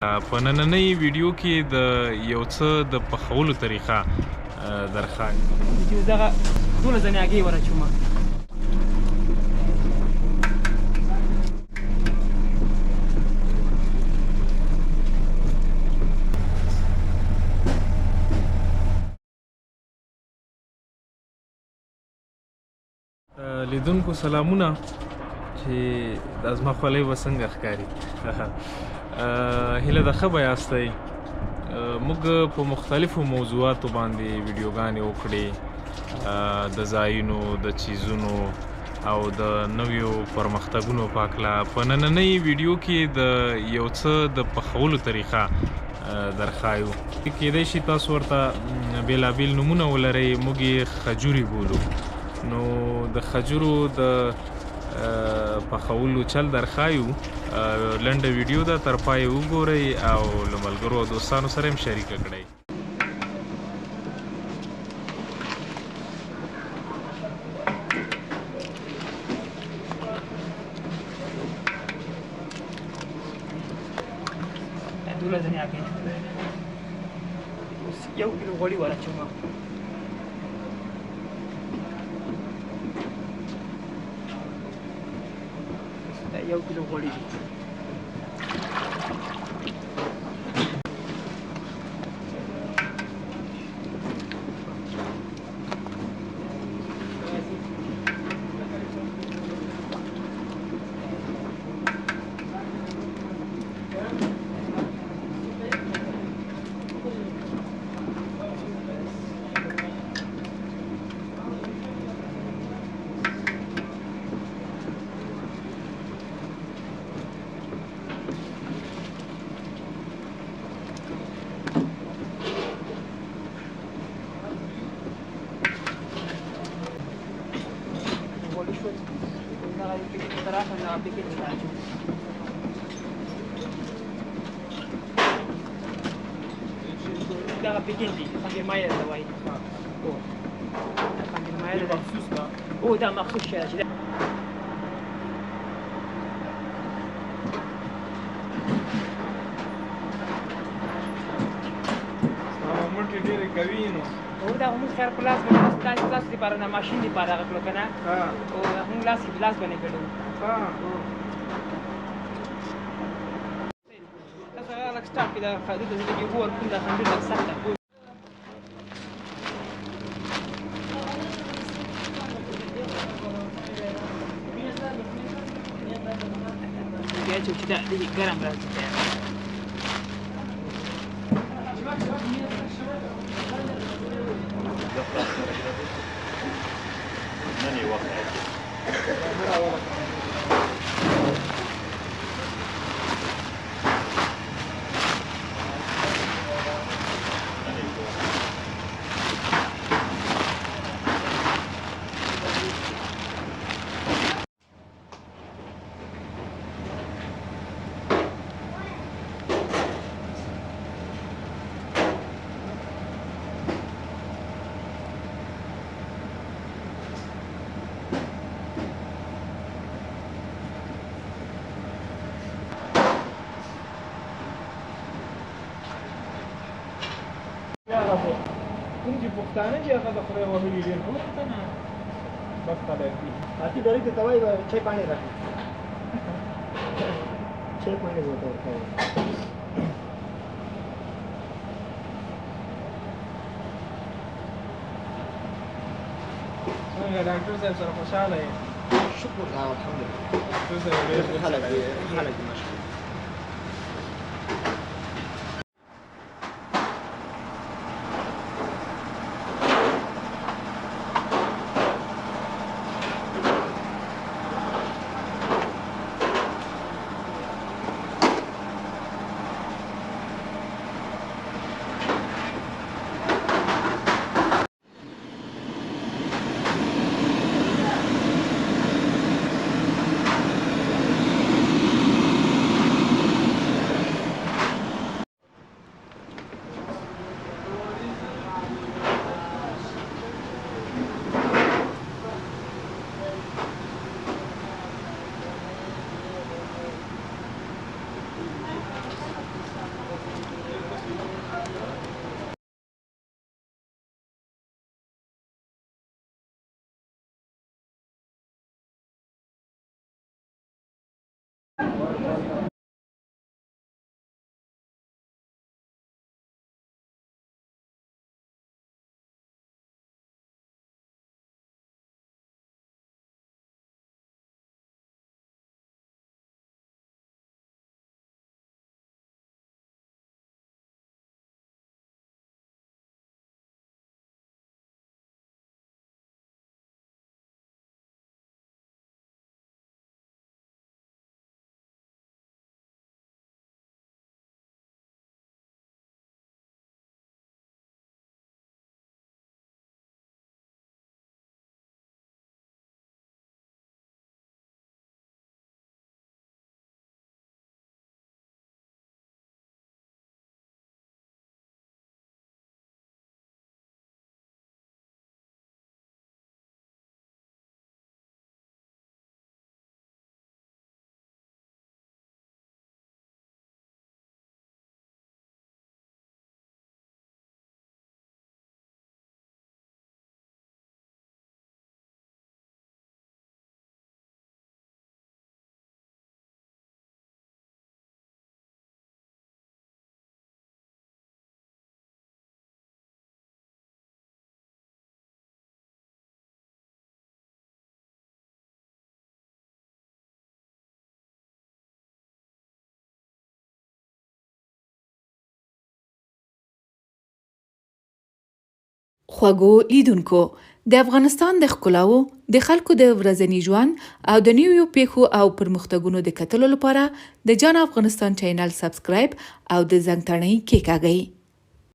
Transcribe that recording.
په نننۍ ویډیو کې د یو څه د پخولو طریقه درښایم. چې دغه ټوله زنیاګۍ ورچومه. لیدونکو سلامونه چې دا زما خولۍ به څنګه ښکاري. هیله ده ښه به یاستئ. موږ په مختلفو موضوعاتو باندې ویډیوګانې وکړې، د ځایونو، د چیزونو او د نویو پرمختګونو په هکله. په نننۍ ویډیو کې د یو څه د پخولو طریقه درښایو. کیدای شي تاسو ورته بېلابېل نومونه ولرئ، موږ یې خجورې بولو. نو د خجورو د پخولو چل درښایو. لنډه ویډیو ده، تر پایه وګورئ او له ملګرو او دوستانو سره هم شریکه کړئ. ټوله زنیاګۍ اوس 1 کیلو غوړي ورچومه. دا 1 کیلو غوړي دي. دغه پیکینګ دي، خمیر مایه ته وایي. خمیر مایه ده مخصوص ده. او دا مخصوص شی ده چې مټې ډېرې کوي نو دا موږ خیر په لاس باندې تاسو لپاره نه ماشین لپاره هغه کړو که نه. او موږ لاس باندې کړو. تاسو هغه لږ سټاپ کې دلته زه د اوبو ورکوم، دا خمیر لږ سخت ده. بیا چې دا ګرم راځي نن یې وخت کوم چې پښتانه چې هغه د خدای وهلي ډېر بد خلک دي. هاتي ډېرې ته وایي چای پاڼې راکړي، چای پاڼې به ورته ورکوي. څنګه ډاکټر صاحب سره خوشحاله یې؟ شکر الحمدلله. ډاکټر صاحب ډېر خلک دي ماشاءالله. خوږو لیدونکو، د افغانستان د ښکلاو، د خلکو د ورځني ژوند او د نویو پیښو او پرمختګونو د کتلو لپاره د جان افغانستان چینل سبسکرایب او د زنګ تڼۍ کېکاږئ.